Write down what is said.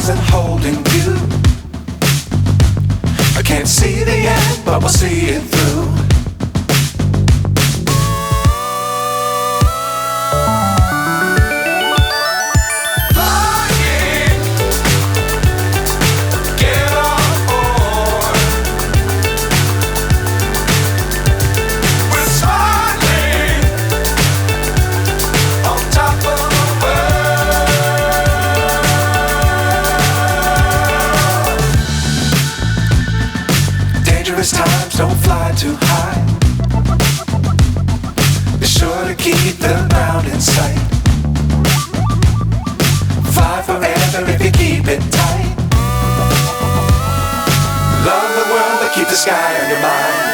stars and holding you. I can't see the end, but we'll see it through. Times don't fly too high. Be sure to keep the ground in sight. Fly forever if you keep it tight. Love the world but keep the sky on your mind.